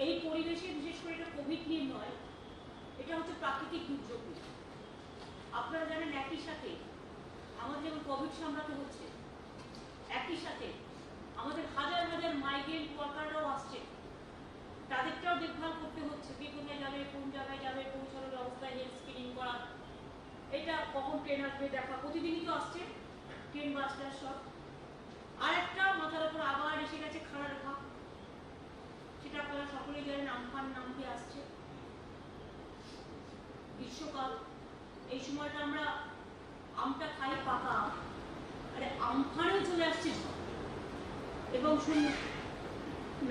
এই পরিবেশে বিশেষ করে এটা কোভিড নিয়ে নয়, এটা হচ্ছে প্রাকৃতিক দুর্যোগ। আপনারা জানেন একই সাথে আমাদের যেমন কোভিড সামলাতে হচ্ছে, একই সাথে আমাদের হাজার হাজার মাইগ্রেন্ট ওয়ার্কাররাও আসছে, তাদেরটাও দেখভাল করতে হচ্ছে। কে কোথায় যাবে, কোন জায়গায় যাবে, পৌঁছানোর অবস্থায় হেলথ স্ক্রিনিং করা, এটা কখন ট্রেন আসবে দেখা, প্রতিদিনই তো আসছে ট্রেন বাসটা সব। আর একটা মাথার উপর আবার এসে গেছে খানার ঘা, সেটা আপনারা সকলেই জানেন, আমফান নাম দিয়ে আসছে। গ্রীষ্মকাল, এই সময়টা আমরা আমটা খাই পাকা আম, আরে আমফানেও চলে আসছে এবং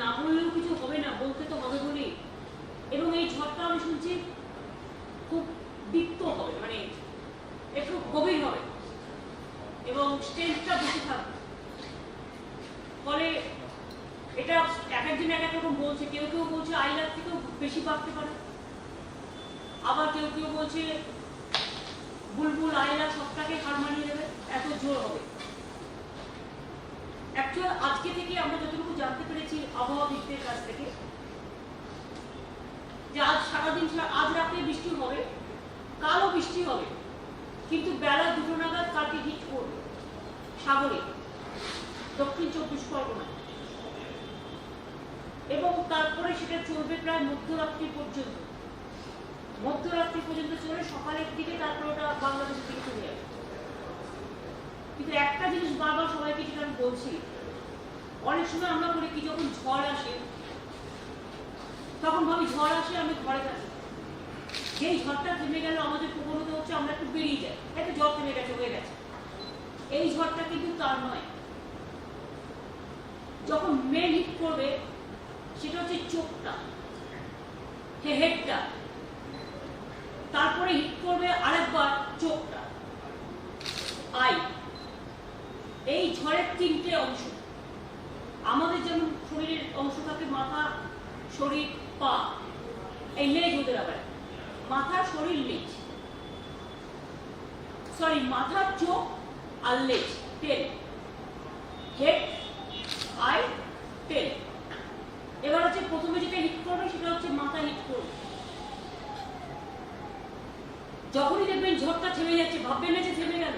না বললেও কিছু হবে না, বলতে তো হবে বলেই। এবং এই ঝড়টা আমি শুনছি খুব দীপ্ত হবে, মানে একটু গভীর হবে এবং স্ট্রেংথটা বেশি থাকবে। ফলে এটা এক একদিন এক এক রকম বলছে, কেউ কেউ বলছে আইলার থেকেও বেশি বাড়তে পারে, আবার কেউ কেউ বলছে বুলবুল আইলা সবটাকে হার মানিয়ে দেবে, এত জোর হবে। অ্যাকচুয়াল আজকে থেকে আমরা যতটুকু জানতে পেরেছি আবহাওয়াবিদদের কাছ থেকে, যে আজ সারাদিন, আজ রাতে বৃষ্টি হবে, কালও বৃষ্টি হবে, কিন্তু বেলা 2টো নাগাদ কালকে হিট করবে সাগরে, দক্ষিণ 24 পরগনা, এবং তারপরে সেটা চলবে প্রায় মধ্যরাত্রি পর্যন্ত। মধ্যরাত্রি পর্যন্ত চলে সকালের দিকে, তারপরে ওটা বাংলাদেশের দিকে চলে যাবে। কিন্তু একটা জিনিস বারবার সবাইকে যেটা আমি বলছি, অনেক সময় আমরা বলি কি, যখন ঝড় আসে তখন ভাবি ঝড় আসে আমি ঘরে থাকি, যেই ঝড়টা থেমে গেল আমাদের প্রবণতা হচ্ছে আমরা একটু বেরিয়ে যাই, একটা ঝড় থেমে গেছে, হয়ে গেছে। এই ঝড়টা কিন্তু তার নয়। যখন মেন হিট করবে সেটা হচ্ছে চোখটা, হেডটা, তারপরে হিট করবে আরেকবার চোখটা, আই। এই ঝড়ের 3টে অংশ। আমাদের যেমন শরীরের অংশ থাকে মাথা, শরীর, পা, এই লেজ হতে পারে, মাথা, শরীর, লেজ, সরি মাথা, চোখ আর লেজ, টেল, হেড, আই, টেল। এবার হচ্ছে প্রথমে যেটা হিট করবে সেটা হচ্ছে মাথা হিট করবে। যখনই দেখবেন ঝড়টা থেমে যাচ্ছে, ভাববেন না যে থেমে গেল,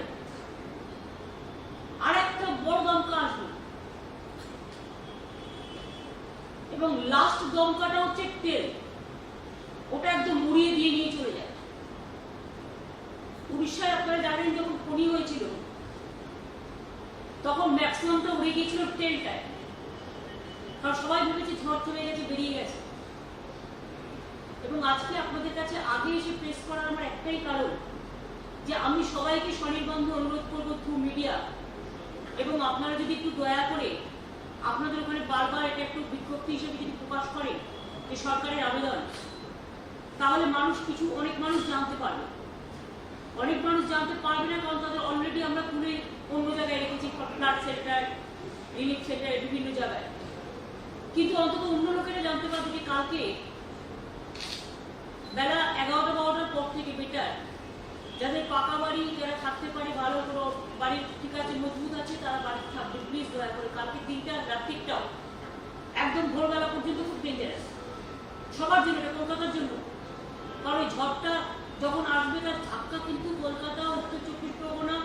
আর একটা বড় দমকা আসবে, এবং লাস্ট দমকাটা হচ্ছে টেল, ওটা একদম মুড়িয়ে দিয়ে নিয়ে চলে যায়। উড়িষ্যায় আপনারা জানেন যখন ফণী হয়েছিল তখন ম্যাক্সিমামটা উড়ে গিয়েছিল টেলটায়, কারণ সবাই ভেবেছে ঝড় থেমে গেছে, বেরিয়ে গেছে। এবং আজকে আপনাদের কাছে আগে এসে প্রেস করার আমার একটাই কারণ, যে আমি সবাইকে স্বনির্বন্ধ অনুরোধ করবো থ্রু মিডিয়া, এবং আপনারা যদি একটু দয়া করে আপনাদের ওখানে বারবার এটা একটু বিজ্ঞপ্তি হিসেবে যদি প্রকাশ করেন যে সরকারের আবেদন, তাহলে মানুষ কিছু, অনেক মানুষ জানতে পারবে। অনেক মানুষ জানতে পারবে না, কারণ তাদের অলরেডি আমরা তুলে অন্য জায়গায় রেখেছি, ফ্লাড সেন্টার, রিলিফ সেন্টার, বিভিন্ন জায়গায়। কিন্তু অন্তত অন্য লোকেরা জানতে পারবে যে কালকে বেলা 11টা-12টার পর থেকে বেটার, যাদের পাকা বাড়ি, যারা থাকতে পারে, ভালো কোনো বাড়ি ঠিক আছে, মজবুত আছে, তারা বাড়ি থাকবে। প্লিজ দয়া করে কালকে দিনটা, রাত্রিটাও একদম ভোরবেলা পর্যন্ত খুব ডেঞ্জারাস সবার জন্য, এটা কলকাতার জন্য। কারণ ওই ঝড়টা যখন আসবে তার ধাক্কা কিন্তু কলকাতা, উত্তর 24 পরগনা,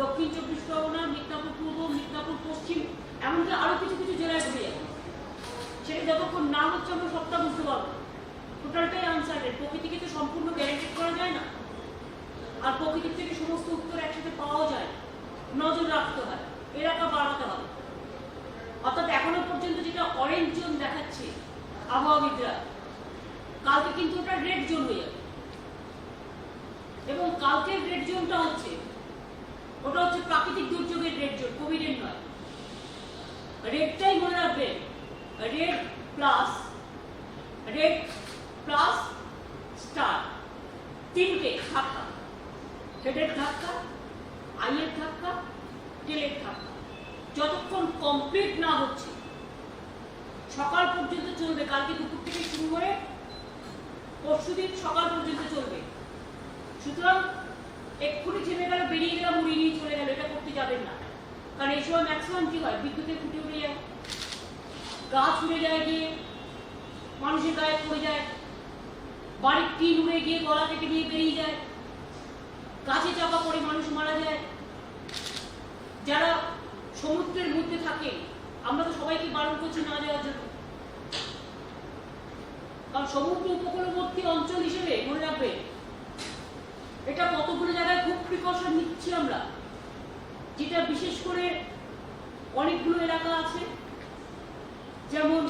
দক্ষিণ 24 পরগনা, মিদনাপুর পূর্ব, মিদনাপুর পশ্চিম, এমনকি আরো কিছু কিছু জেলায় ঢুকে যাবে। সেটা যতক্ষণ না হচ্ছে আমরা সবটা বুঝতে পারবো। টোটালটাই আনসার্টেন, প্রকৃতিকে তো সম্পূর্ণ গ্যারান্টি করা যায় না, আর প্রকৃতির থেকে সমস্ত উত্তর একসাথে পাওয়া যায়, নজর রাখতে হয়, এলাকা বাড়াতে হবে। অর্থাৎ এখনো পর্যন্ত যেটা অরেঞ্জ জোন দেখাচ্ছে আবহাওয়াবিদরা, কালকে কিন্তু ওটা রেড জোন হয়ে যাবে। এবং কালকের রেড জোনটা হচ্ছে, ওটা হচ্ছে প্রাকৃতিক দুর্যোগের রেড জোন, কোভিডের নয়। রেডটাই মনে রাখবেন, রেড প্লাস স্টার, 3টে ধাক্কা, হেডের ধাক্কা, আইয়ের ধাক্কা, টেলের ধাক্কা, যতক্ষণ কমপ্লিট না হচ্ছে সকাল পর্যন্ত চলবে। কালকে দুপুর থেকে শুরু করে পরশুদিন সকাল পর্যন্ত চলবে। সুতরাং এক্ষুনি থেমে গেল, বেরিয়ে গেলাম, উড়িয়ে নিয়ে চলে গেল, এটা করতে যাবেন না। কারণ এই সময় ম্যাক্সিমাম কি হয়, বিদ্যুতের খুঁটি উড়ে যায়, গাছ উড়ে যায়, গিয়ে মানুষের গায়ে পড়ে যায়, বাড়ির টিন উড়ে গিয়ে গলা কেটে দিয়ে বেরিয়ে যায়, গাছে চাপা পড়ে মানুষ মারা যায়। যারা সমুদ্রের মধ্যে থাকে আমরা তো সবাইকে বারণ করছি না যাওয়ার জন্য, কারণ সমুদ্র উপকূলবর্তী অঞ্চল হিসেবে মনে রাখবে এটা কতগুলো জায়গায় খুব প্রিকশন নিচ্ছি আমরা, যেটা বিশেষ করে অনেকগুলো এলাকা আছে যেমন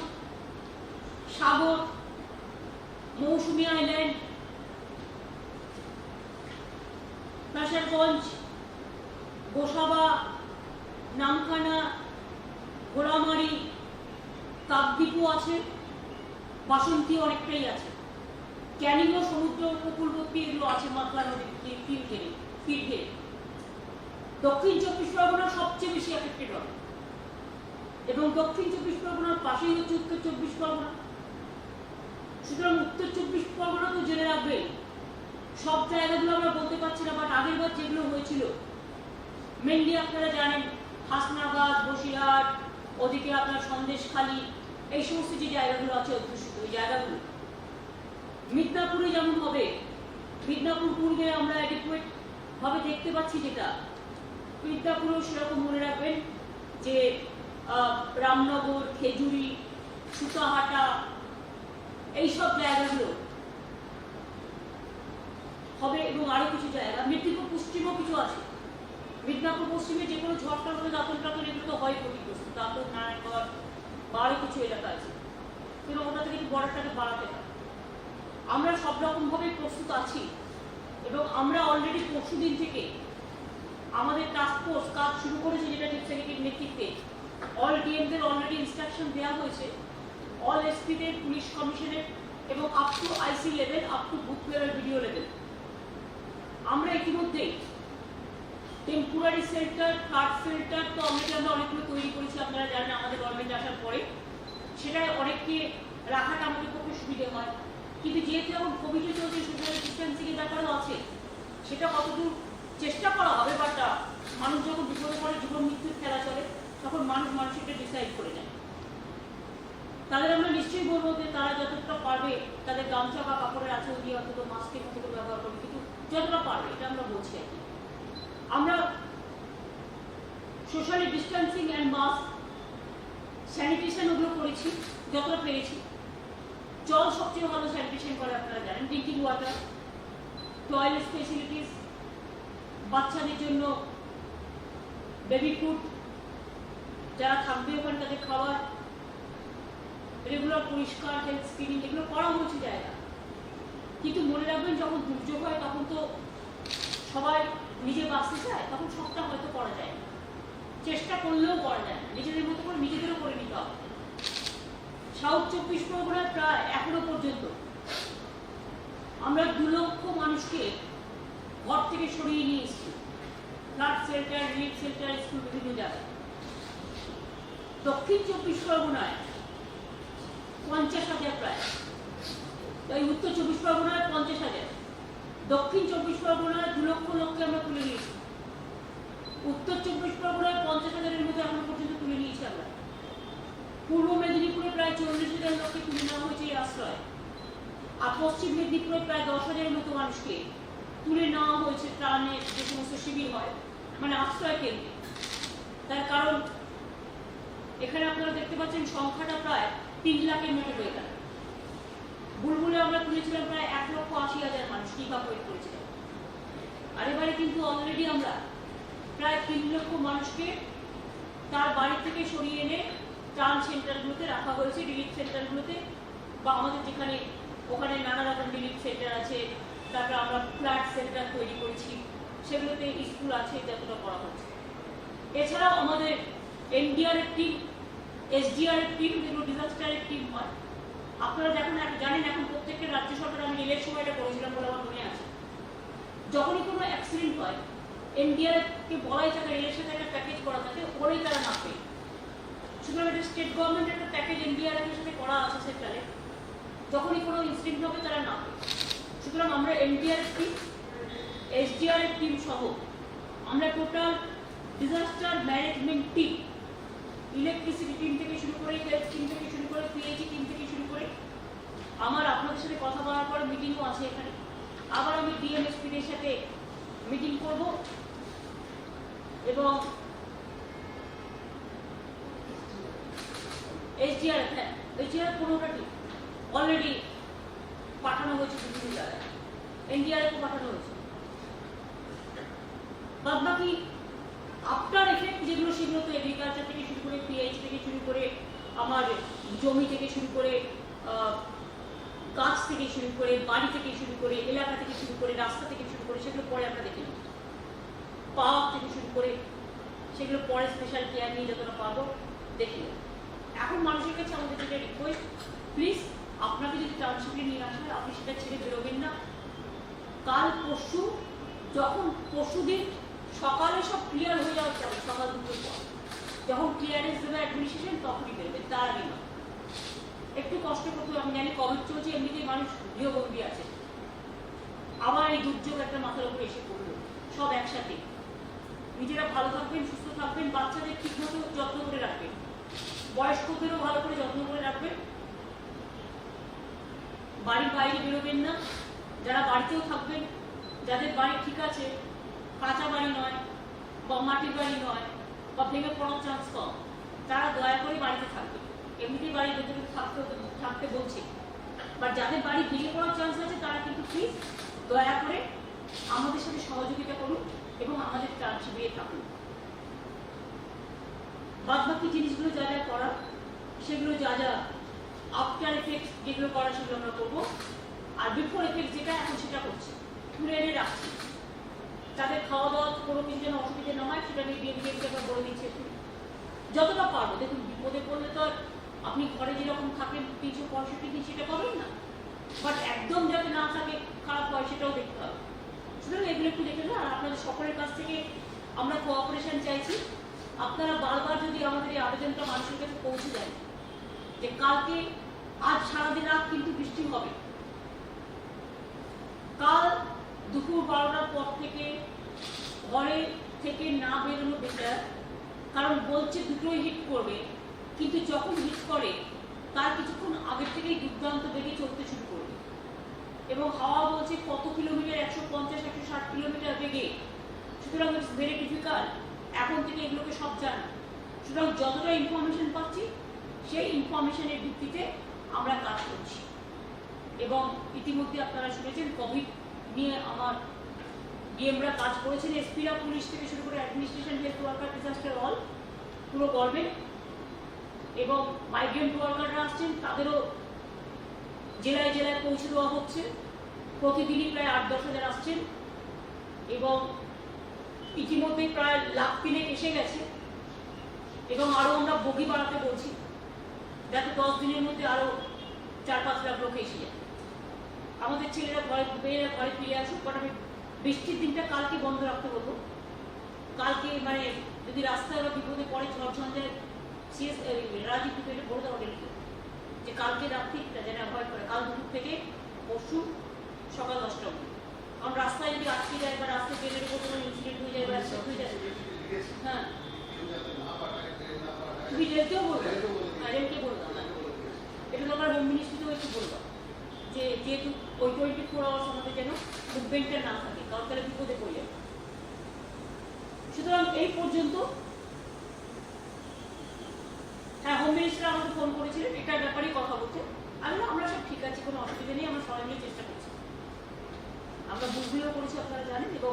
সাগর, মৌসুমী আইল্যান্ড, প্রাসাদগঞ্জ, গোসাবা, নামখানা, ঘোড়ামারি, কাকদ্বীপও আছে, বাসন্তী অনেকটাই আছে, ক্যানিংও সমুদ্র উপকূলবর্তী এগুলো আছে, মাতলা নদীর তীর ঘিরে। দক্ষিণ 24 পরগনা সবচেয়ে বেশি এফেক্টেড হবে, এবং দক্ষিণ 24 পরগনার পাশেই হচ্ছে উত্তর 24 পরগনা। সুতরাং উত্তর 24 পরগনা তো জেনে রাখবে, সব জায়গাগুলো আমরা বলতে পারছি না, বাট আগের বার যেগুলো হয়েছিল মেনলি আপনারা জানেন হাসনাবাদ, বসিরহাট, ওদিকে আপনার সন্দেশখালী, এই সমস্ত যে জায়গাগুলো আছে অধ্যুষিত ওই জায়গাগুলো। মিদনাপুরে যেমন হবে, মিদনাপুর পূর্বে আমরা অ্যাডিকুয়েট ভাবে দেখতে পাচ্ছি, যেটা মিদনাপুরেও সেরকম মনে রাখবেন যে রামনগর, খেজুরি, সুতাহাটা, এইসব জায়গাগুলো হবে, এবং আরো কিছু জায়গা মেদিনীপুর পশ্চিমও কিছু আছে। মিদনাপুর পশ্চিমে যে কোনো ঝড়টা হলে দাঁতন টাতন এগুলো তো হয় ক্ষতিগ্রস্ত, দাঁতন, নারায়ণগড় বা আরো কিছু এলাকা আছে, কিন্তু ওটা থেকে একটু বর্ডারটাকে বাড়াতে হয়। আমরা সব রকম ভাবে প্রস্তুত আছি, এবং আমরা অলরেডি পরশু দিন থেকে আমাদের টাস্ক ফোর্স কাজ শুরু করেছে, যেটা চিফ সেক্রেটারির নেতৃত্বে অল ডিএমদের অলরেডি ইনস্ট্রাকশন দেওয়া হয়েছে, অল এসপিদের, পুলিশ কমিশনের, এবং up to IC level, up to booth level, video level. আমরা ইতিমধ্যেই টেম্পোরারি শেল্টার, ফ্লাড শেল্টার তো আমরা অনেকগুলো তৈরি করেছি, আপনারা জানেন আমাদের গভর্নমেন্ট আসার পরে সেটা অনেককে রাখাটা আমাদের পক্ষে সুবিধে হয়, কিন্তু যেহেতু এখন কোভিডে চলছে, সোশ্যাল ডিস্টেন্সিং এর ব্যাপারও আছে, সেটা কতদূর চেষ্টা করা হবে, বাট মানুষ যখন বিপদে পড়ে, জীবন মৃত্যুর খেলা চলে, তখন মানুষ এটা ডিসাইড করে নেয়। তাদের আমরা নিশ্চয়ই বলবো যে তারা যতটা পারবে তাদের গামছা বা কাপড়ের আঁচল দিয়ে অন্তত মাস্কের মতো করে ব্যবহার করবে, কিন্তু যতটা পারবে এটা আমরা বলছি আর কি। আমরা socially distancing and mask, sanitation ওগুলো করেছি যতটা পেরেছি। জল সবচেয়ে ভালো স্যানিটেশন করে আপনারা জানেন, ড্রিঙ্কিং ওয়াটার, টয়লেট ফেসিলিটিস, বাচ্চাদের জন্য বেবি ফুড, যারা থাকবে ওখানে তাদের খাবার, রেগুলার পরিষ্কার, হেলথ স্ক্রিনিং, এগুলো করা হয়েছে জায়গা। কিন্তু মনে রাখবেন যখন দুর্যোগ হয় তখন তো সবাই নিজে বাঁচতে চায়, তখন সবটা হয়তো করা যায় না, চেষ্টা করলেও করা যায় না, নিজেদের মতো করে নিজেদেরও করে নিতে হবে। সাউথ 24 পরগনায় প্রায় এখনো পর্যন্ত আমরা 2 লক্ষ মানুষকে ঘর থেকে সরিয়ে নিয়ে এসেছি, flood shelter, relief shelter, school, বিভিন্ন জায়গায়। দক্ষিণ 24 পরগনায় 50,000 প্রায়, তাই উত্তর 24 পরগনায় 50,000, দক্ষিণ 24 পরগনায় 2 লক্ষ লোককে আমরা তুলে নিয়েছি, উত্তর 24 পরগনায় 50,000-এর মধ্যে এখনো পর্যন্ত তুলে নিয়েছি আমরা। পূর্ব মেদিনীপুরে প্রায় 40,000 লোককে তুলে নেওয়া হয়েছে এই আশ্রয়, আর পশ্চিম মেদিনীপুরে প্রায় 10,000-এর মতো মানুষকে তুলে নেওয়া হয়েছে ত্রাণের যে সমস্ত শিবির হয়, মানে আশ্রয় কেন্দ্রে। তার কারণ এখানে আপনারা দেখতে পাচ্ছেন সংখ্যাটা প্রায় 3 লাখের মতো হয়ে গেল। বুলবুলে আমরা তুলেছিলাম প্রায় 1,80,000 মানুষ ইভাকুয়েট করেছিলাম, আর এবারে কিন্তু অলরেডি আমরা প্রায় 3 লক্ষ মানুষকে তার বাড়ি থেকে সরিয়ে এনে ত্রাণ সেন্টারগুলোতে রাখা হয়েছে, রিলিফ সেন্টারগুলোতে, বা আমাদের যেখানে ওখানে নানা রকম রিলিফ সেন্টার আছে, তারপরে আমরা ফ্ল্যাট সেন্টার তৈরি করেছি, সেগুলোতে স্কুল আছে, যতটা করা হচ্ছে। এছাড়াও আমাদের এনডিআরএফ টিম, এসডিআরএফ টিম, যেগুলো ডিজাস্টারের টিম হয়, আপনারা দেখুন জানেন এখন প্রত্যেকটা রাজ্য সরকার, আমি রেলের সময়টা করেছিলাম বলে আমার মনে আছে, যখনই কোনো অ্যাক্সিডেন্ট হয় এনডিআরএফকে বলাই থাকে, রেলের সাথে একটা প্যাকেজ করা থাকে, ওরাই তারা না পেয়ে। সুতরাং এটা স্টেট গভর্নমেন্টের একটা প্যাকেজ এনডিআরএফ এর সাথে করা আছে সেন্টারে, যখনই কোনো ইনসিডেন্ট হবে তারা না পেয়ে। সুতরাং আমরা এনডিআরএফ টিম, এসডিআরএফ টিম সহ আমরা total disaster management team, electricity team থেকে শুরু করে, হেলথ টিম থেকে শুরু করে, পিএইচই টিম থেকে শুরু করে, আমার আপনাদের সাথে কথা বলার পর মিটিংও আছে এখানে। আবার আমি ডিএমএসপিদের সাথে মিটিং করব এবং এসডিআর, হ্যাঁ এসডিআর 15টা অলরেডি পাঠানো হয়েছে বিভিন্ন জায়গায়, এনডিআরএফও পাঠানো হয়েছে। বাদ বাকি আফটার এফেক্ট যেগুলো, সেগুলো তো এগ্রিকালচার থেকে শুরু করে, পিএইচ থেকে শুরু করে, আমার জমি থেকে শুরু করে, গাছ থেকে শুরু করে, বাড়ি থেকে শুরু করে, এলাকা থেকে শুরু করে, রাস্তা থেকে শুরু করে, সেগুলো পরে আমরা দেখে নেব। পাওয়ার থেকে শুরু করে সেগুলো পরে স্পেশাল কেয়ার নিয়ে যতটা পাবো দেখে নেব। এখন মানুষের কাছে আমাদের যেটা রিকোয়েস্ট, প্লিজ আপনাকে যদি টাউনশিপে নিয়ে আসে আপনি সেটা ছেড়ে বেরোবেন না। কাল পরশু, যখন পরশুদিন সকালে সব ক্লিয়ার হয়ে যাওয়ার পরে, সকাল দুটোর পর যখন ক্লিয়ারেন্স দেবে অ্যাডমিনিস্ট্রেশন, তখনই বেরোবেন, তার আগে না। একটু কষ্ট করতে, আমি জানি কোভিড চলছে, এমনিতেই মানুষ গৃহবন্দী আছে, আবার এই দুর্যোগ একটা মাথার উপরে এসে পড়লো, সব একসাথে। নিজেরা ভালো থাকবেন, সুস্থ থাকবেন, বাচ্চাদের ঠিকমতো যত্ন করে রাখবেন, বয়স্কদেরও ভালো করে যত্ন করে রাখবেন, বাড়ির বাইরে বেরোবেন না। যারা বাড়িতেও থাকবেন, যাদের বাড়ি ঠিক আছে, কাঁচা বাড়ি নয় বা মাটির বাড়ি নয় বা ভেঙে পড়ার চান্স কম, তারা দয়া করে বাড়িতে থাকবে। এমনিতেই বাড়ির ভেতরে থাকতে বলছে, বাট যাদের বাড়ি ভেঙে পড়ার চান্স আছে তারা কিন্তু প্লিজ দয়া করে আমাদের সাথে সহযোগিতা করুন এবং আমাদের শিবিরে থাকুন। বাদ বাকি জিনিসগুলো যা যা করা, সেগুলো যা যা আফটার এফেক্ট যেগুলো করা, সেগুলো আমরা করবো। আর বিফোর এফেক্ট যেটা এখন সেটা করছি, তুলে এনে রাখছি। তাদের খাওয়া দাওয়া কোনো কিছু যেন অসুবিধা না হয়, সেটা আমি ডিএমকে আমরা বলে দিচ্ছি যতটা পারবো। দেখুন, বিপদে পড়লে তো আপনি ঘরে যেরকম থাকেন 365 দিন সেটা পাবেন না, বাট একদম যাতে না থাকে, খারাপ হয়, সেটাও দেখতে হবে। সুতরাং এগুলো একটু দেখে না। আর আপনাদের সকলের কাছ থেকে আমরা কোঅপারেশন চাইছি। আপনারা বারবার যদি আমাদের এই আবেদনটা মানুষের কাছে পৌঁছে যায় যে কালকে, আজ সারাদিন রাত কিন্তু বৃষ্টি হবে, কাল দুপুর 12টার পর থেকে ঘরে থেকে না বেরোনো বেটার। কারণ বলছে দুটোই হিট করবে, কিন্তু যখন হিট করে তার কিছুক্ষণ আগের থেকেই দুর্দান্ত বেগে চলতে শুরু করবে এবং হাওয়া বলছে কত কিলোমিটার, 150-160 কিলোমিটার বেগে। সুতরাং ইটস ভেরি ডিফিকাল্ট এখন থেকে এগুলোকে সব জানা। সুতরাং যতটা ইনফরমেশন পাচ্ছি, সেই ইনফরমেশনের ভিত্তিতে আমরা কাজ করছি। এবং ইতিমধ্যে আপনারা শুনেছেন কোভিড নিয়ে আমার ডিএমরা কাজ করেছেন, এসপিরা, পুলিশ থেকে শুরু করে administration, health worker, disaster all পুরো গভর্নমেন্ট। এবং মাইগ্রেন্ট ওয়ার্কাররা আসছেন, তাদেরও জেলায় জেলায় পৌঁছে দেওয়া হচ্ছে। প্রতিদিনই প্রায় 8-10 হাজার আসছেন এবং ইতিমধ্যে প্রায় 1,03,000 এসে গেছে এবং আরও আমরা বগি বাড়াতে বলছি, যাতে 10 দিনের মধ্যে আরও 4-5 লাখ লোক এসে যায়। আমাদের ছেলেরা মেয়েরা ঘরে ফিরে আসুক, বাট আমি বৃষ্টির দিনটা কালকে বন্ধ রাখতে বলবো। কালকে মানে যদি রাস্তায় ওরা বিপদে পড়ে, ঝড়ঝঞ্ঝায়, রাজীব এটা বলে দেওয়া গেল যে কালকে রাত্রিটা যেন অ্যাভয়েড করে, কাল দুপুর থেকে পরশু সকাল 10টা অবধি। কারণ রাস্তায় যদি আটকে যায় বা রাস্তায় ট্রেনের উপর কোনো ইনসিডেন্ট হয়ে যায় বা অ্যাক্সিডেন্ট হয়ে যায়, হ্যাঁ তুমি রেলকেও বলবো, হ্যাঁ রেলকে বলবো, এটা তোমার হোম মিনিস্ট্রিতেও একটু বলবো যে যেহেতু ওই 24 আওয়ার্স আমাদের যেন মুভমেন্টটা না থাকে, কারণ তাহলে বিপদে পড়ে যাবে। সুতরাং এই পর্যন্ত। হ্যাঁ, হোম মিনিস্টার আমাকে ফোন করেছিলেন, এটার ব্যাপারেই কথা বলতে। আমি না, আমরা সব ঠিক আছে, কোনো অসুবিধা নেই, আমরা সবাই মিলে চেষ্টা করছি। আমরা বুঝগুলোও করেছি, আপনারা জানেন। এবং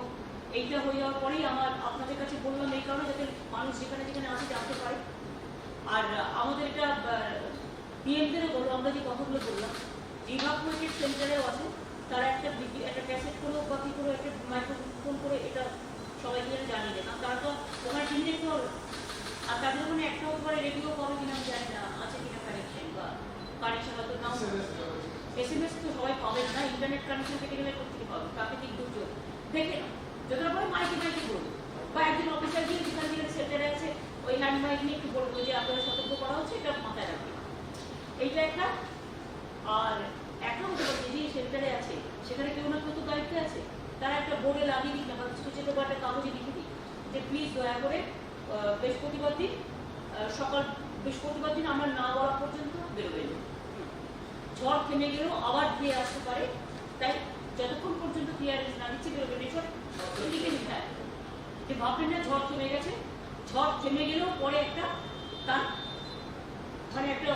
এইটা হয়ে যাওয়ার পরেই আমার আপনাদের কাছে বললাম এই কারণে, যাতে মানুষ যেখানে যেখানে আছে জানতে পারে। আর আমাদের এটা ডিএমদেরও বলবো, আমরা যে কথাগুলো বললাম, বিভাগ প্রজেক্ট সেন্টারেও আছে, তারা একটা ক্যাসেট করেও বা কী করে একটা মাইক্রোফোন করে এটা সবাইকে যেন জানিয়ে দেয়। কারণ তারা তো ওখানে টিভি দেখতে হবে, আর তাদের ওখানে একটা হতে পারে রেডিও পাবে কিনা আমি জানি না, আছে কিনা কানেকশন, বা কানেকশন হয়তো নাও। SMS তো সবাই পাবেন না, ইন্টারনেট কানেকশন থেকে গেলে কোথেকে পাবে, প্রাকৃতিক দুর্যোগ দেখে না, যতটা পারে মাইকে মাইকে বলবো, বা একজন অফিসার গিয়ে যেখানে যেখানে সেন্টারে আছে ওই হ্যান্ড মাইক নিয়ে একটু বলবো যে আপনারা সতর্ক করা হচ্ছে, এটা মাথায় রাখবেন। এইটা একটা। আর একটা হতে পারে যে সেন্টারে আছে সেখানে কেউ না কেউ তো দায়িত্বে আছে, তারা একটা বোর্ডে লাগিয়ে দিই না, বা ছোটো ছোটো বা একটা কাগজে লিখে দিই যে প্লিজ দয়া করে বৃহস্পতিবার দিন সকাল বৃহস্পতিবার দিন আমরা না বলা পর্যন্ত বেরোবেন। ঝড় থেমে গেলেও আবার ধুয়ে আসতে পারে, তাই যতক্ষণ পর্যন্ত ক্লিয়ারেন্স না দিচ্ছে বেরোবেন। এসব লিখে নিতে হয় যে ভাববেন না ঝড় থেমে গেছে, ঝড় থেমে গেলেও পরে একটা তার মানে একটা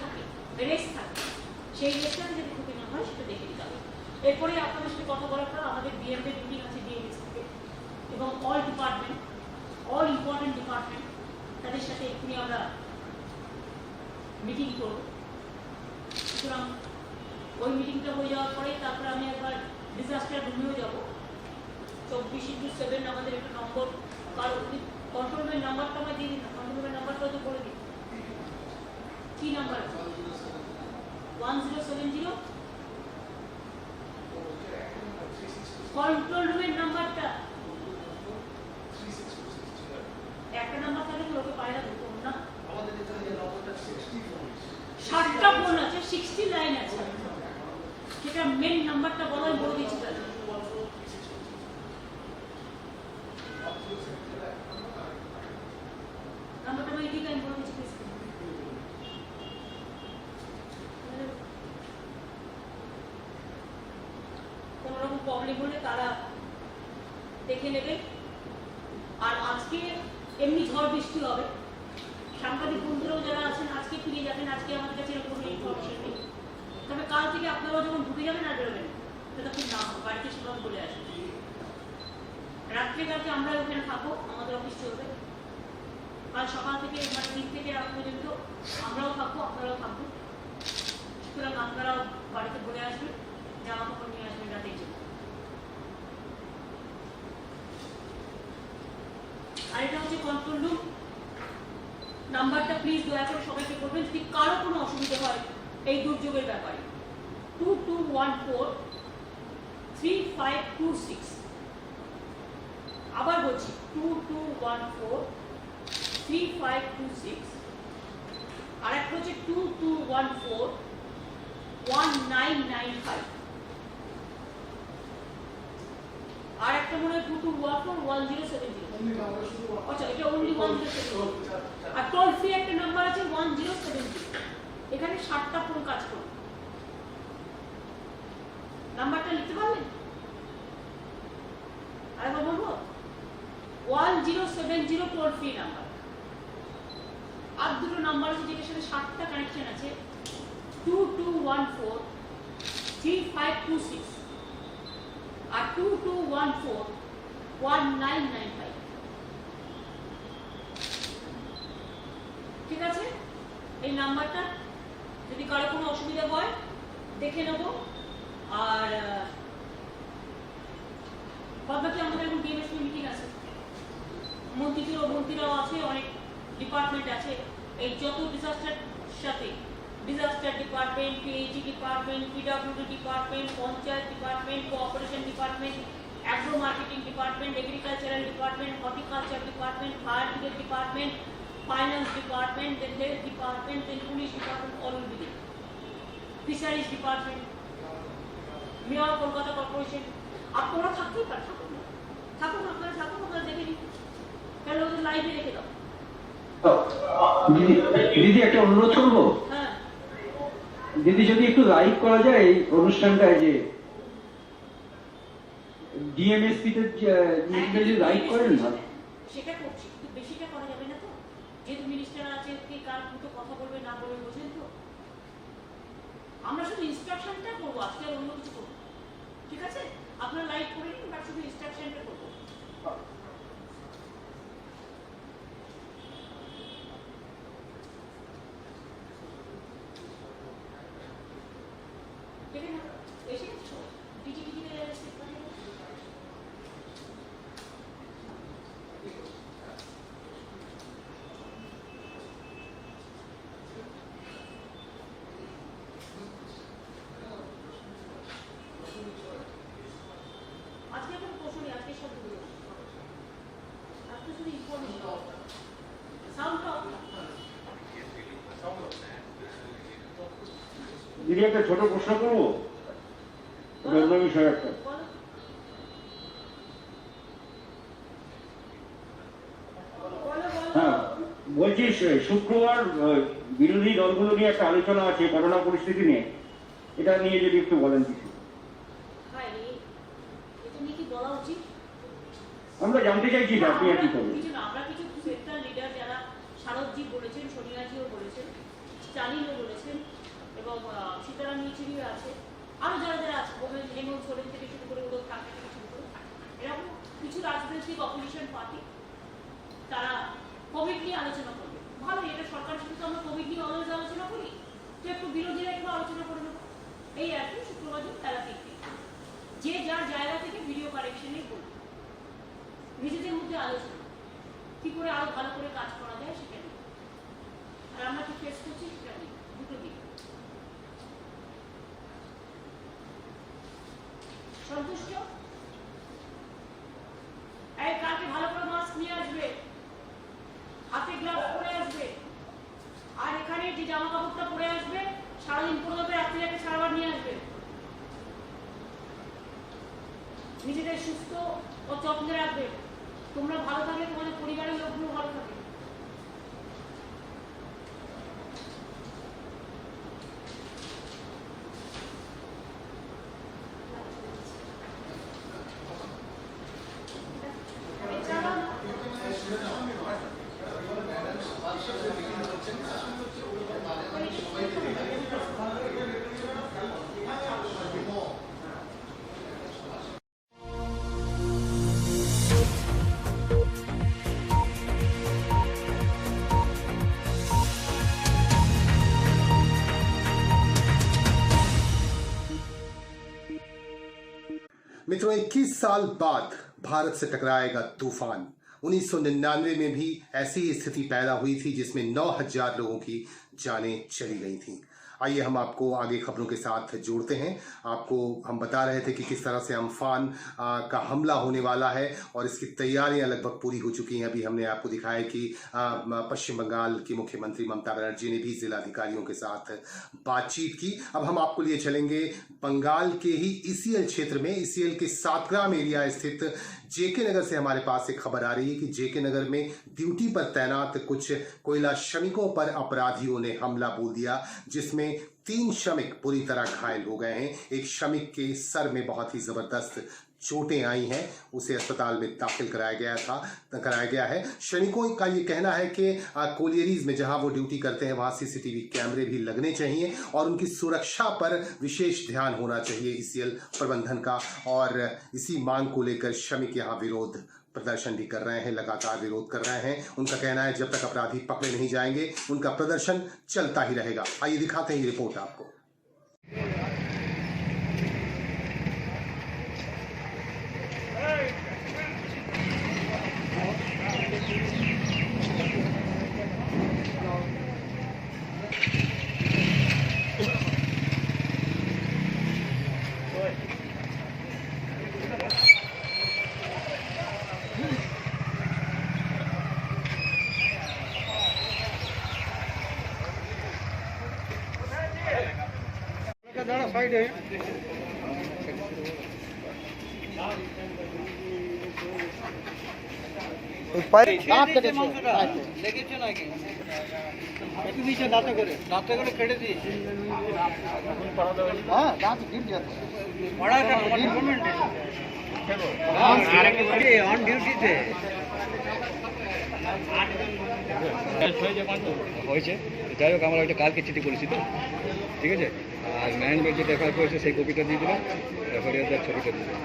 থাকে রেস থাকে, সেই রেসটাতে যদি ক্ষতি না হয় সেটা দেখে নিতে হবে। এরপরে আপনাদের সাথে কথা বলার পর আমাদের ডিএমএ মিটিং আছে ডিএমএস থেকে, এবং all department, all important department তাদের সাথে এক্ষুনি আমরা মিটিং করব। সুতরাং ওই মিটিংটা হয়ে যাওয়ার পরে তারপরে আমি একবার ডিজাস্টার রুমেও যাব। 24/7 আমাদের একটা নম্বর, কারণ কন্ট্রোল রুমের নাম্বারটা আমায় দিয়ে দিন, কন্ট্রোল রুমের নাম্বারটাও তো বলে দিন। কি নাম্বার? 1070 কন্ট্রোল রুমের নাম্বারটা। একটা নাম্বার থাকলে লোকে পায় না, দুটো না, আমাদের এখানে নম্বরটা 60টা ফোন আছে, 60 লাইন আছে, সেটা মেন নাম্বারটা বলাই বলে দিয়েছি তাদের। নাম্বারটা আমি এদিকে আমি বলে দিচ্ছি, প্লিজ। কোনো রকম প্রবলেম হলে তারা দেখে নেবে। আর আজকে এমনি ঝড় বৃষ্টি হবে, সাংবাদিক বন্ধুরাও যারা আছেন আজকে ফিরে যাবেন, আজকে আমাদের কাছে এরকম কোনো ইনফরমেশন নেই। তবে কাল থেকে আপনারাও যখন ঢুকে যাবেন আর বেরোবেন তখন না বাড়িতে সেভাবে বলে আসবেন। রাত্রে কালকে আমরা ওখানে থাকবো, আমাদের অফিস চলবে। কাল সকাল থেকে মানে দিন থেকে রাত পর্যন্ত আমরাও থাকবো, আপনারাও থাকবো। সুতরাং আপনারাও বাড়িতে বলে আসবেন, জামা কাপড় নিয়ে আসবেন রাতের জন্য। আর এটা হচ্ছে কন্ট্রোল রুম নাম্বারটা, প্লিজ দয়া করে সবাইকে বলবেন যদি কারো কোনো অসুবিধা হয় এই দুর্যোগের ব্যাপারে। 2214-3526। আবার বলছি 2214-3526। আর একটা হচ্ছে 2214-1995। আর একটা মনে হয় 2214-1070। আচ্ছা, এটা অনলি 1070। আর টোল ফ্রি একটা নাম্বার আছে 1070। এখানে 60টা ফোন কাজ করে। নাম্বারটা লিখতে পারলেন? আরেকবার বলবো, 1070 টোল ফ্রি নাম্বার। আর দুটো নাম্বার আছে যেটার সাথে 60টা কানেকশন আছে, 2214-3526 আর 2214-1995। ঠিক আছে, এই নাম্বারটা যদি কারো কোনো অসুবিধা হয় দেখে নেব। আর বাদবাকি আমাদের এখন ডিএমএস মিটিং আছে, মন্ত্রীরাও আছে, অনেক ডিপার্টমেন্ট আছে। এই যত ডিজাস্টার সাথে disaster department, PHE department, PWD department, panchayat department, cooperation department, agro marketing department, agricultural department, horticulture department, fire brigade department, finance department, then health department, then police department, all will be, fisheries department, mayor Kolkata corporation. আপনারা থাকতেই পারেন, থাকুন আপনারা থাকুন, আপনারা দেখে নিন, তাহলে ওদের লাইভে রেখে দাও। দিদি একটা অনুরোধ করবো। হ্যাঁ দিদি যদি একটু লাইভ করা যায় এই অনুষ্ঠানটা, যে ডিএমএসপি তে যদি লাইভ করেন না, সেটা করছি, কিন্তু বেশিটা করা যাবে না তো, যেহেতু মিনিস্টার আছে, কে কার মতো কথা বলবে না বলবে বোঝেন তো। আমরা শুধু ইনস্ট্রাকশনটা করবো আজকে, আর অন্য কিছু করবো। ঠিক আছে, আপনারা লাইভ করে নিন, বাট শুধু ইনস্ট্রাকশনটা করবো। এসে টিটি আজকে কোনো প্রশ্ন নেই, আজকে সব ভুলে আজকে শুধু ইনফরমেশন। সাউন্ডটা দিদি একটা ছোট প্রশ্ন করবো, অন্য বিষয় একটা। বলো শুক্রবার বিরোধী দলগুলো নিয়ে একটা আলোচনা আছে করোনা পরিস্থিতি নিয়ে, এটা নিয়ে যদি একটু বলেন কিছু। এটা নিয়ে কি বলা উচিত? আমরা জানতে চাইছি যে আপনি আর কি করবেন। কিছু না, আমরা কিছু সেক্টর লিডার যারা শারদজি বলেছেন, সোনিয়াজিও বলেছেন, স্টালিনও বলেছেন এবং সীতারাম ইয়েচুরিও আছে, আরো যারা যারা আছে, হেমন্ত সোরেন থেকে শুরু করে উদ্ধব ঠাকরে থেকে শুরু করে এরকম কিছু রাজনৈতিক অপোজিশন পার্টি তারা কোভিড নিয়ে আলোচনা করবে। ভালো, এটা সরকার শুধু তো আমরা কোভিড নিয়ে অলওয়েজ আলোচনা করি, তো একটু বিরোধীরা একটু আলোচনা করে নেবো, এই আর কি। শুক্রবার দিন তারা দেখবে যে যার জায়গা থেকে ভিডিও কারেকশনে করবে, নিজেদের মধ্যে আলোচনা কি করে আরো ভালো করে কাজ করা যায় সেটা নিয়ে। আর আমরা কি ফেস করছি সেটা নিয়ে, দুটো দিক। সন্তুষ্ট? এই কালকে ভালো করে মাস্ক নিয়ে আসবে, হাতে গ্লাভস পরে আসবে, আর এখানে যে জামা কাপড়টা পরে আসবে সারাদিন পরে যাবে, রাত্রিটাকে সারাবার নিয়ে আসবে। নিজেদের সুস্থ ও যত্নে রাখবে। তোমরা ভালো থাকলে তোমাদের পরিবারের লোকগুলো ভালো থাকে। मित्रों, 21 साल बाद भारत से टकराएगा तूफान। 1999 में भी ऐसी ही स्थिति पैदा हुई थी जिसमें 9,000 लोगों की जानें चली गई थी। आइए हम आपको आगे खबरों के साथ जोड़ते हैं। आपको हम बता रहे थे कि किस तरह से अम्फान का हमला होने वाला है और इसकी तैयारियां लगभग पूरी हो चुकी हैं। अभी हमने आपको दिखाया कि पश्चिम बंगाल की मुख्यमंत्री ममता बनर्जी ने भी जिलाधिकारियों के साथ बातचीत की। अब हम आपको लिए चलेंगे बंगाल के ही ईसीएल क्षेत्र में, ईसीएल के सातग्राम एरिया स्थित जेके नगर से हमारे पास एक खबर आ रही है कि जेके नगर में ड्यूटी पर तैनात कुछ कोयला श्रमिकों पर अपराधियों ने हमला बोल दिया, जिसमें 3 श्रमिक बुरी तरह घायल हो गए हैं। एक श्रमिक के सर में बहुत ही जबरदस्त चोटें आई हैं, उसे अस्पताल में दाखिल कराया गया है। श्रमिकों का ये कहना है कि कोलियरीज में जहां वो ड्यूटी करते हैं वहां सीसीटीवी कैमरे भी लगने चाहिए और उनकी सुरक्षा पर विशेष ध्यान होना चाहिए ईसीएल प्रबंधन का। और इसी मांग को लेकर श्रमिक यहां विरोध प्रदर्शन भी कर रहे हैं, लगातार विरोध कर रहे हैं। उनका कहना है जब तक अपराधी पकड़े नहीं जाएंगे उनका प्रदर्शन चलता ही रहेगा। आइए दिखाते हैं ये रिपोर्ट आपको। साइड है লেগেছে নাকি একটু নিচে দাঁতে করে কেটে দিয়েছে। হ্যাঁ দাঁত গিট যাচ্ছে বড় একটা ডিপার্টমেন্ট অন ডিউটিতে হয়েছে। যাই হোক, আমরা ওইটা কালকে চিঠি করেছি তো, ঠিক আছে। আর ম্যানেজমেন্ট যেটা এফআইআর করেছে সেই কপিটা দিয়ে দিলাম, এফআইআর ছবিটা দিয়ে দিলাম।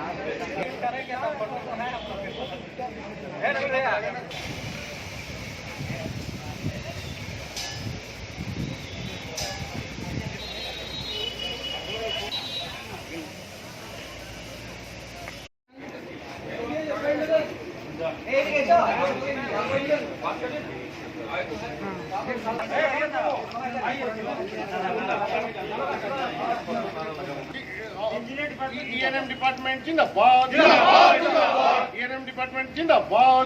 ENM डिपार्टमेंट जिंदाबाद, ENM डिपार्टमेंट जिंदाबाद।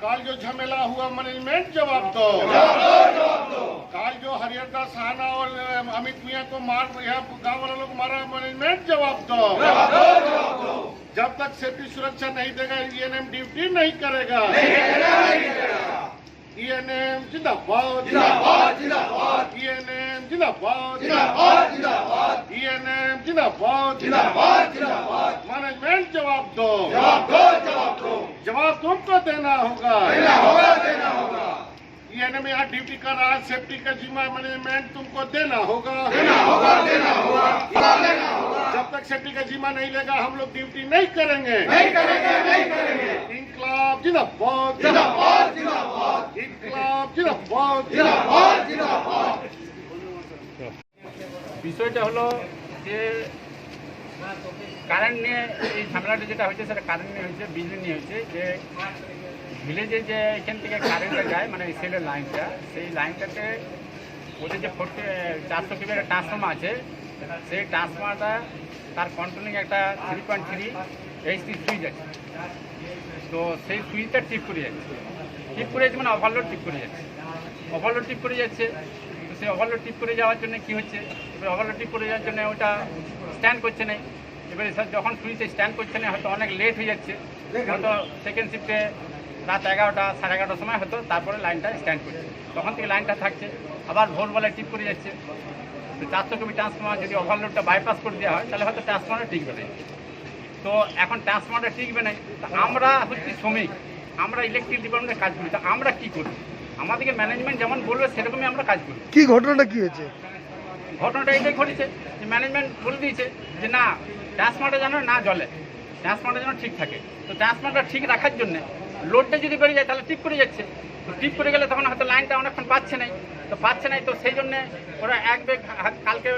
काल जो झमेला हुआ मैनेजमेंट जवाब दो। काल जो हरिहरदास सहाना और अमित मियां को यहाँ गाँव वाले लोग मारा, मैनेजमेंट जवाब दो। जब तक सेफ्टी सुरक्षा नहीं देगा ENM ड्यूटी नहीं करेगा। ENM जिंदाबाद जिंदाबाद जिंदाबाद ENM जिंदाबाद जिंदाबाद जिंदाबाद ENM जिंदाबाद जिंदाबाद जिंदाबाद मैनेजमेंट जवाब दो जवाब तुमको देना होगा ENM यहाँ ड्यूटी कर रहा है, सेफ्टी का जिम्मा मैनेजमेंट तुमको देना होगा जब तक सेफ्टी का जिम्मा नहीं लेगा हम लोग ड्यूटी नहीं करेंगे इंकलाब जिंदाबाद इंकलाब जिंदाबाद বিষয়টা হলো যে কারেন্ট নিয়ে এই ঝামেলাটা যেটা হয়েছে সেটা কারেন্ট নিয়ে হয়েছে, বিজলি নিয়ে হয়েছে। যে ভিলেজে যে এখান থেকে কারেন্টটা যায় মানে সেলের লাইনটা, সেই লাইনটাতে ওদের যে 400 কেবির একটা ট্রান্সফর্মার আছে, সেই ট্রান্সফর্মারটা তার কন্ট্রোলিং একটা 3.3 এইচটি সুইচ আছে। তো সেই সুইচটা টিপ করে যাচ্ছে মানে ওভারলোড টিপ করে যাচ্ছে তো সেই ওভারলোড টিপ করে যাওয়ার জন্য কি হচ্ছে, এবার ওভারলোড টিপ করে যাওয়ার জন্য ওটা স্ট্যান্ড করছে না। এবারে স্যার যখন সুইচে স্ট্যান্ড করছে না হয়তো অনেক লেট হয়ে যাচ্ছে, হয়তো সেকেন্ড শিফটে রাত 11টা 11:30 সময় হতো, তারপরে লাইনটা স্ট্যান্ড করছে, তখন থেকে লাইনটা থাকছে। আবার ভোরবেলায় টিপ করে যাচ্ছে। তো 400 কেবি ট্রান্সফর্মার যদি ওভারলোডটা বাইপাস করে দেওয়া হয় তাহলে হয়তো ট্রান্সফর্মার টিকবে না। তো এখন ট্রান্সফর্মারটা টিকবে না, আমরা হচ্ছে শ্রমিক, আমরা ইলেকট্রিক ডিপার্টমেন্টে কাজ করি, তো আমরা কি করি? আমাদেরকে ম্যানেজমেন্ট যেমন বলবে সেরকমই আমরা কাজ করি। কি ঘটনাটা কি হয়েছে? ঘটনাটা এটাই ঘটেছে যে ম্যানেজমেন্ট বলে দিয়েছে যে না, ট্রান্সফর্মারটা যেন না জ্বলে, ট্রান্সফর্মারটা যেন ঠিক থাকে। তো ট্রান্সফর্মারটা ঠিক রাখার জন্য লোডটা যদি বেড়ে যায় তাহলে টিপ করে যাচ্ছে। তো টিপ করে গেলে তখন হয়তো লাইনটা অনেকক্ষণ পাচ্ছে না। তো সেই জন্যে ওরা এক বেগ কালকে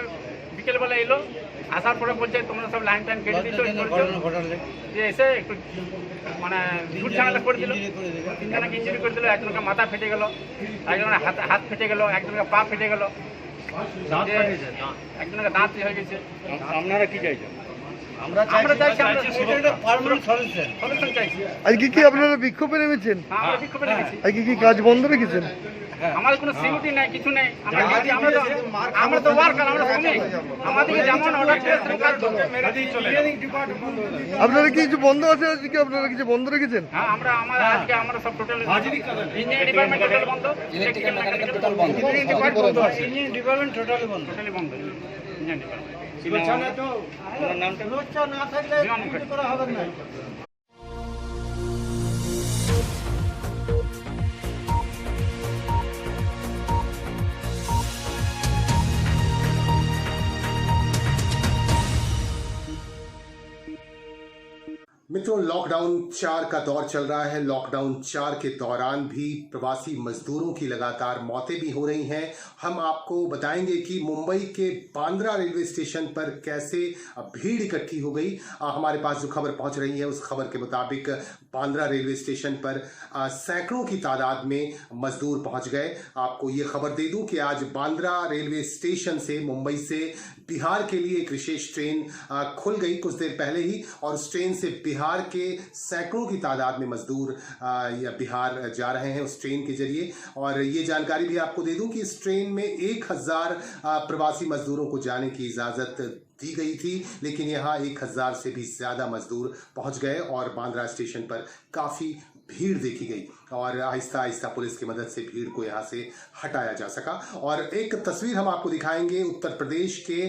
বিকেলবেলা এলো, আসার পরে বলছে তোমরা সব লাইন টাইন কেটে দিচ্ছ, এসে একটু মানে ঝুট ঝামেলা করে দিল। 3জনকে ইঞ্জুরি করে দিল, একজনকে মাথা ফেটে গেল, একজনের হাত ফেটে গেল, একজনকে পা ফেটে গেল, একজনকে দাঁত হয়ে গেছে। আপনারা কি চাইছেন? আমরা চাইছি সলিউশন চাইছি। আজকে কি আপনারা বিক্ষোভে নেমেছেন? আমরা বিক্ষোভে নেমেছি। আজকে কি কাজ বন্ধ রেখেছেন? আমাদের কোনো সিকিউরিটি নাই, কিছু নেই। আমরা তো ওয়ার্কার, আমরা শ্রমিক, আমাদেরকে যেমন অর্ডার দিয়েছে কাজ করতে মেরে দিয়ে চলে গেল। আপনারা কি কিছু বন্ধ আছে আজকে? আপনারা কিছু বন্ধ রেখেছেন? হ্যাঁ, আজকে আমরা সব টোটাল ইঞ্জিনিয়ারিং ডিপার্টমেন্ট টোটাল বন্ধ, ইলেকট্রিক্যাল মেকানিক্যাল টোটাল বন্ধ, ইঞ্জিনিয়ারিং ডিপার্টমেন্ট টোটালি বন্ধ, ইঞ্জিনিয়ারিং ডিপার্টমেন্ট। আপনার নামটা না থাকলে করা হবে না। मित्रों, लॉकडाउन 4 का दौर चल रहा है। लॉकडाउन 4 के दौरान भी प्रवासी मजदूरों की लगातार मौतें भी हो रही हैं। हम आपको बताएंगे कि मुंबई के बांद्रा रेलवे स्टेशन पर कैसे भीड़ इकट्ठी हो गई। हमारे पास जो खबर पहुंच रही है उस खबर के मुताबिक बांद्रा रेलवे स्टेशन पर सैकड़ों की तादाद में मजदूर पहुंच गए। आपको ये खबर दे दूं कि आज बांद्रा रेलवे स्टेशन से मुंबई से बिहार के लिए एक विशेष ट्रेन खुल गई कुछ देर पहले ही, और उस ट्रेन से बिहार के सैकड़ों की तादाद में मजदूर बिहार जा रहे हैं उस ट्रेन के जरिए। और ये जानकारी भी आपको दे दूं कि इस ट्रेन में 1000 प्रवासी मजदूरों को जाने की इजाज़त दी गई थी, लेकिन यहाँ 1000 से भी ज़्यादा मजदूर पहुँच गए और बांद्रा स्टेशन पर काफ़ी भीड़ देखी गई और आहिस्ता आहिस्ता पुलिस की मदद से भीड़ को यहाँ से हटाया जा सका। और एक तस्वीर हम आपको दिखाएंगे उत्तर प्रदेश के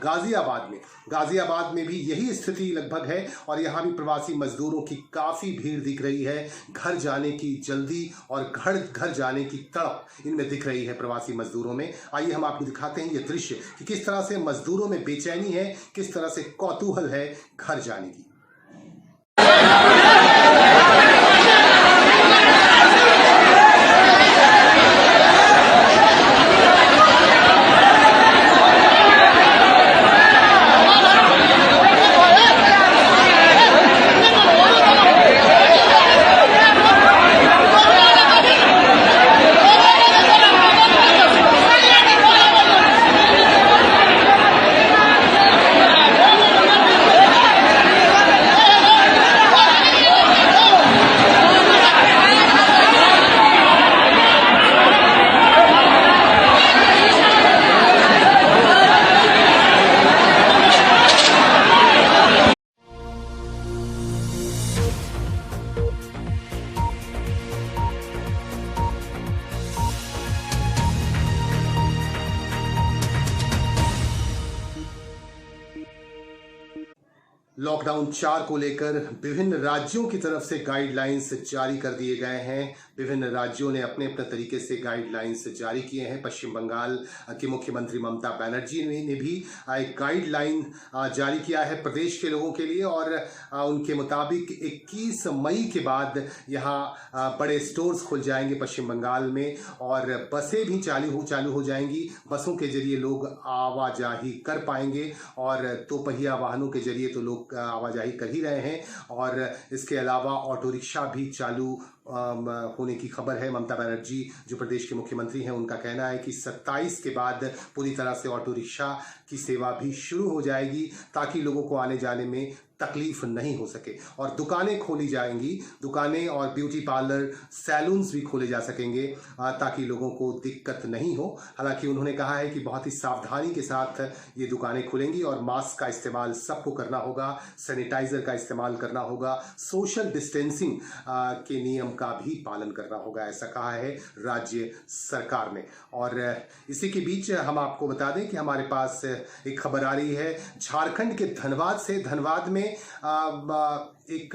गाजियाबाद में भी यही स्थिति लगभग है और यहाँ भी प्रवासी मजदूरों की काफ़ी भीड़ दिख रही है। घर जाने की जल्दी और घर जाने की तड़प इनमें दिख रही है प्रवासी मजदूरों में। आइए हम आपको दिखाते हैं ये दृश्य कि किस तरह से मजदूरों में बेचैनी है, किस तरह से कौतूहल है घर जाने की। लॉकडाउन 4 को लेकर विभिन्न राज्यों की तरफ से गाइडलाइंस जारी कर दिए गए हैं। विभिन्न राज्यों ने अपने अपने तरीके से गाइडलाइंस जारी किए हैं। पश्चिम बंगाल की मुख्यमंत्री ममता बनर्जी ने भी एक गाइडलाइन जारी किया है प्रदेश के लोगों के लिए और उनके मुताबिक 21 मई के बाद यहाँ बड़े स्टोर्स खुल जाएंगे पश्चिम बंगाल में और बसें भी चालू हो जाएंगी। बसों के जरिए लोग आवाजाही कर पाएंगे और दोपहिया वाहनों के जरिए तो लोग आवाजाही कर ही रहे हैं और इसके अलावा ऑटो रिक्शा भी चालू होने की खबर है। ममता बनर्जी जो प्रदेश के मुख्यमंत्री हैं उनका कहना है कि 27 के बाद पूरी तरह से ऑटो रिक्शा की सेवा भी शुरू हो जाएगी ताकि लोगों को आने जाने में तकलीफ नहीं हो सके और दुकानें खोली जाएंगी। दुकानें और ब्यूटी पार्लर सैलून्स भी खोले जा सकेंगे ताकि लोगों को दिक्कत नहीं हो। हालांकि उन्होंने कहा है कि बहुत ही सावधानी के साथ ये दुकानें खुलेंगी और मास्क का इस्तेमाल सबको करना होगा, सैनिटाइजर का इस्तेमाल करना होगा, सोशल डिस्टेंसिंग के नियम का भी पालन करना होगा, ऐसा कहा है राज्य सरकार ने। और इसी के बीच हम आपको बता दें कि हमारे पास एक खबर आ रही है झारखंड के धनबाद से। धनबाद में एक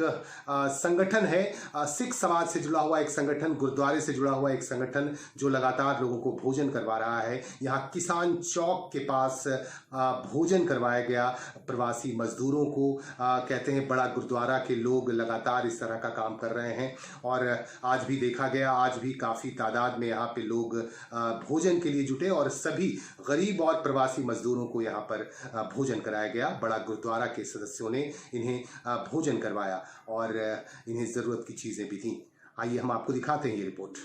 संगठन है, सिख समाज से जुड़ा हुआ एक संगठन, गुरुद्वारे से जुड़ा हुआ एक संगठन जो लगातार लोगों को भोजन करवा रहा है। यहाँ किसान चौक के पास भोजन करवाया गया प्रवासी मजदूरों को। कहते हैं बड़ा गुरुद्वारा के लोग लगातार इस तरह का काम कर रहे हैं और आज भी देखा गया, आज भी काफ़ी तादाद में यहाँ पे लोग भोजन के लिए जुटे और सभी गरीब और प्रवासी मजदूरों को यहाँ पर भोजन कराया गया। बड़ा गुरुद्वारा के सदस्यों ने इन्हें भोजन करवाया और इन्हें ज़रूरत की चीज़ें भी थीं। आइए हम आपको दिखाते हैं ये रिपोर्ट।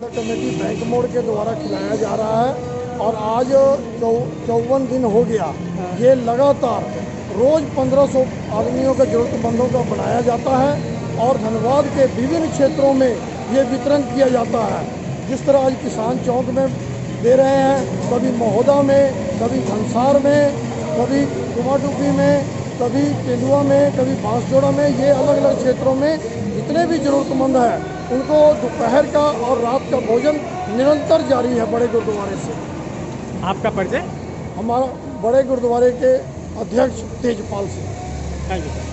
कमेटी बैंक मोड़ के द्वारा खिलाया जा रहा है और आज 54 दिन हो गया। ये लगातार रोज 1500 आदमियों के जरूरतमंदों का बनाया जाता है और धनबाद के विभिन्न क्षेत्रों में ये वितरण किया जाता है। जिस तरह आज किसान चौक में दे रहे हैं, कभी महोदा में, कभी धनसार में, कभी कुमाटुपी में, कभी तेंदुआ में, कभी बांसजोड़ा में, ये अलग अलग क्षेत्रों में जितने भी जरूरतमंद हैं उनको दोपहर का और रात का भोजन निरंतर जारी है बड़े गुरुद्वारे से। आपका परिचय? हमारा बड़े गुरुद्वारे के अध्यक्ष तेजपाल सिंह। Thank you.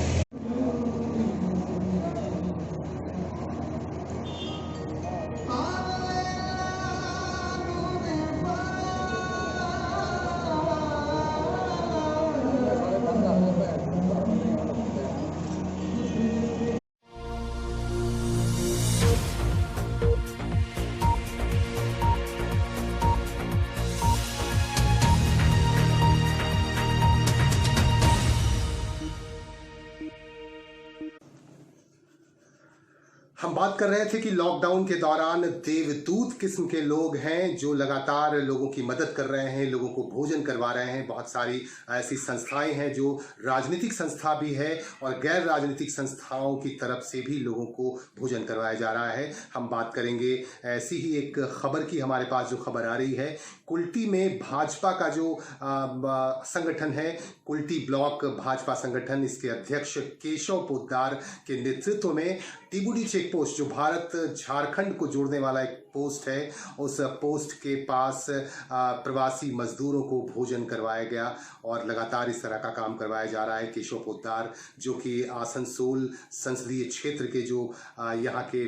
हम बात कर रहे थे कि लॉकडाउन के दौरान देवदूत किस्म के लोग हैं जो लगातार लोगों की मदद कर रहे हैं, लोगों को भोजन करवा रहे हैं। बहुत सारी ऐसी संस्थाएं हैं जो राजनीतिक संस्था भी है और गैर राजनीतिक संस्थाओं की तरफ से भी लोगों को भोजन करवाया जा रहा है। हम बात करेंगे ऐसी ही एक खबर की। हमारे पास जो खबर आ रही है, कुल्टी में भाजपा का जो संगठन है, कुल्टी ब्लॉक भाजपा संगठन, इसके अध्यक्ष केशव पोद्दार के नेतृत्व में टिबुडी चेक पोस्ट जो भारत झारखंड को जोड़ने वाला एक पोस्ट है, उस पोस्ट के पास प्रवासी मजदूरों को भोजन करवाया गया और लगातार इस तरह का काम करवाया जा रहा है। केशव पोद्दार जो कि आसनसोल संसदीय क्षेत्र के जो यहाँ के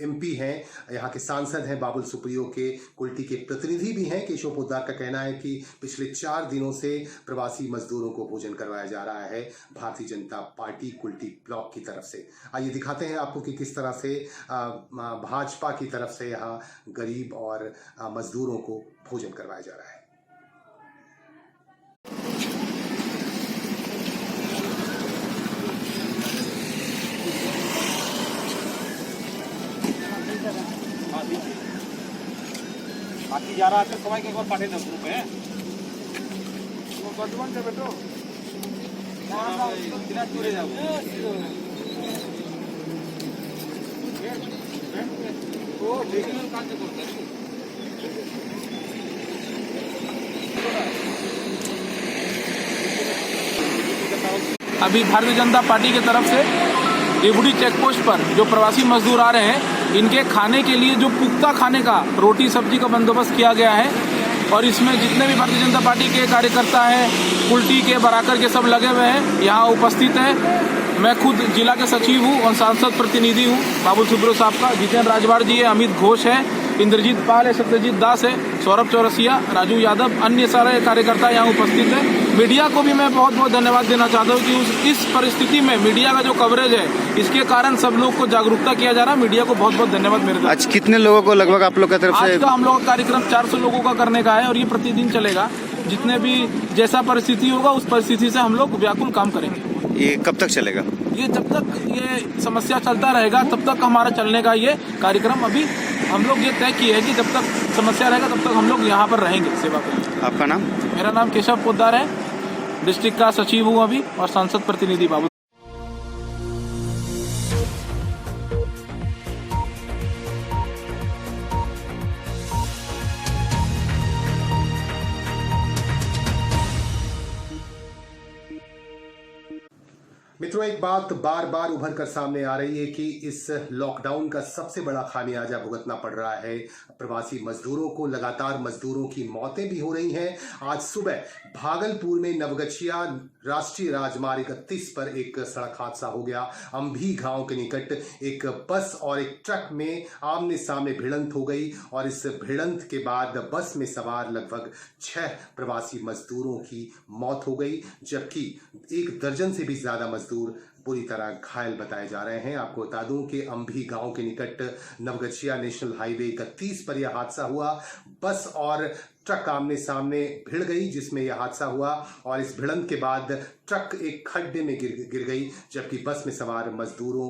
एमपी हैं, यहाँ के सांसद हैं, बाबुल सुप्रियो के कुल्टी के प्रतिनिधि भी हैं। केशव पोद्दार का कहना है कि पिछले 4 दिनों से प्रवासी मजदूरों को भोजन करवाया जा रहा है भारतीय जनता पार्टी कुल्टी ब्लॉक की तरफ से। आइए दिखाते हैं आपको कि किस तरह से भाजपा की तरफ से यहाँ गरीब और मजदूरों को भोजन करवाया जा रहा है। बाकी जा रहा है सबाई के एक बार पाठे ना ग्रुप है वो बदवन से बेटो ना चुरे जाओ अभी भारतीय जनता पार्टी की तरफ से रेवड़ी चेक पोस्ट पर जो प्रवासी मजदूर आ रहे हैं, इनके खाने के लिए जो पुख्ता खाने का रोटी सब्जी का बंदोबस्त किया गया है और इसमें जितने भी भारतीय जनता पार्टी के कार्यकर्ता हैं, कुल्टी के बराकर के सब लगे हुए हैं, यहाँ उपस्थित हैं। मैं खुद जिला के सचिव हूँ और सांसद प्रतिनिधि हूँ बाबुल सुब्रो साहब का। जितेंद्र राजवाड़ जी है, अमित घोष है, इंद्रजीत पाल है, सत्यजीत दास है, सौरभ चौरसिया, राजू यादव, अन्य सारे कार्यकर्ता यहाँ उपस्थित हैं। मीडिया को भी मैं बहुत बहुत धन्यवाद देना चाहता हूँ कि इस परिस्थिति में मीडिया का जो कवरेज है, इसके कारण सब लोग को जागरूकता किया जा रहा है। मीडिया को बहुत बहुत धन्यवाद मेरे तरफ। आज कितने लोगों को लगभग आप लोग की तरफ से? आज का हम लोग का कार्यक्रम 400 लोगों का करने का है और ये प्रतिदिन चलेगा। जितने भी जैसा परिस्थिति होगा उस परिस्थिति से हम लोग व्याकुल काम करेंगे। ये कब तक चलेगा? ये जब तक ये समस्या चलता रहेगा तब तक हमारा चलने का ये कार्यक्रम। अभी हम लोग ये तय किए हैं कि जब तक समस्या रहेगा तब तक हम लोग यहाँ पर रहेंगे सेवा करेंगे। आपका नाम? मेरा नाम केशव पोद्दार है, डिस्ट्रिक्ट का सचिव हूँ अभी और सांसद प्रतिनिधि बाबू। मित्रों, एक बात बार बार उभर कर सामने आ रही है कि इस लॉकडाउन का सबसे बड़ा खामियाजा भुगतना पड़ रहा है प्रवासी मजदूरों को। लगातार मजदूरों की मौतें भी हो रही हैं। आज सुबह भागलपुर में नवगछिया राष्ट्रीय राजमार्ग 31 पर एक सड़क हादसा हो गया। अंभी गांव के निकट एक बस और एक ट्रक में आमने सामने भिड़ंत हो गई और इस भिड़ंत के बाद बस में सवार लगभग 6 प्रवासी मजदूरों की मौत हो गई, जबकि 1 दर्जन से भी ज्यादा मजदूर पूरी तरह घायल बताए जा रहे हैं। आपको बता दूं कि अंभी गांव के निकट नवगछिया नेशनल हाईवे 31 पर यह हादसा हुआ। बस और ट्रक आमने सामने भिड़ गई जिसमें यह हादसा हुआ और इस भिड़ंत के बाद ट्रक एक खड्डे में गिर गई, जबकि बस में सवार मजदूरों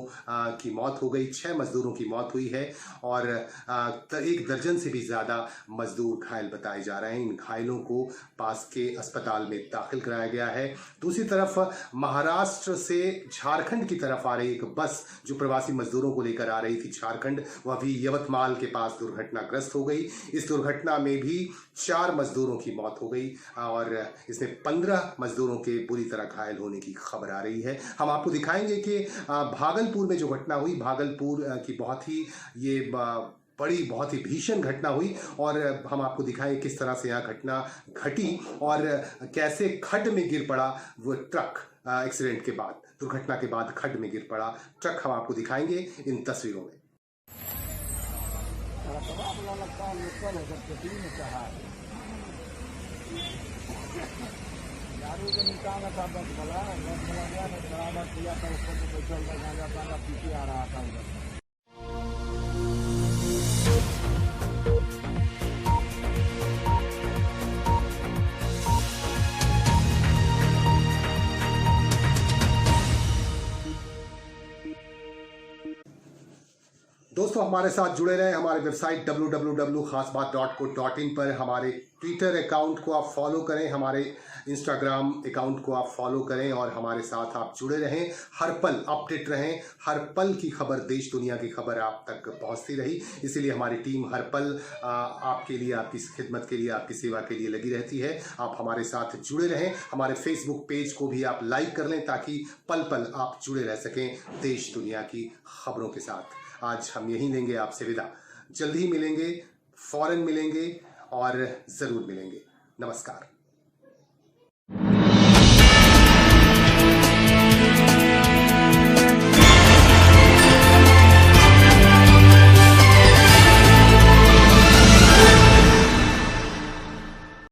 की मौत हो गई। 6 मजदूरों की मौत हुई है और 1 दर्जन से भी ज्यादा मजदूर घायल बताए जा रहे हैं। इन घायलों को पास के अस्पताल में दाखिल कराया गया है। दूसरी तरफ महाराष्ट्र से झारखंड की तरफ आ रही एक बस जो प्रवासी मजदूरों को लेकर आ रही थी झारखंड, वह भी यवतमाल के पास दुर्घटनाग्रस्त हो गई। इस दुर्घटना में भी 4 मजदूरों की मौत हो गई और इसमें 15 मजदूरों के बुरी तरह घायल होने की खबर आ रही है। हम आपको दिखाएंगे कि भागलपुर में जो घटना हुई, भागलपुर की बहुत ही भीषण घटना हुई और हम आपको दिखाएं किस तरह से यहाँ घटना घटी और कैसे खड्ड में गिर पड़ा वो ट्रक। एक्सीडेंट के बाद, दुर्घटना के बाद खड्ड में गिर पड़ा ट्रक हम आपको दिखाएंगे इन तस्वीरों में। दोस्तों, हमारे साथ जुड़े रहे। हमारे वेबसाइट www.खासबात.co.in पर हमारे ट्विटर अकाउंट को आप फॉलो करें, हमारे इंस्टाग्राम अकाउंट को आप फॉलो करें और हमारे साथ आप जुड़े रहें। हर पल अपडेट रहें, हर पल की खबर, देश दुनिया की खबर आप तक पहुंचती रही। इसीलिए हमारी टीम हर पल आपके लिए, आपकी खिदमत के लिए, आपकी सेवा के लिए लगी रहती है। आप हमारे साथ जुड़े रहें। हमारे फेसबुक पेज को भी आप लाइक कर लें ताकि पल पल आप जुड़े रह सकें देश दुनिया की खबरों के साथ। आज हम यहीं लेंगे आपसे विदा। जल्द ही मिलेंगे, फौरन मिलेंगे और जरूर मिलेंगे। नमस्कार।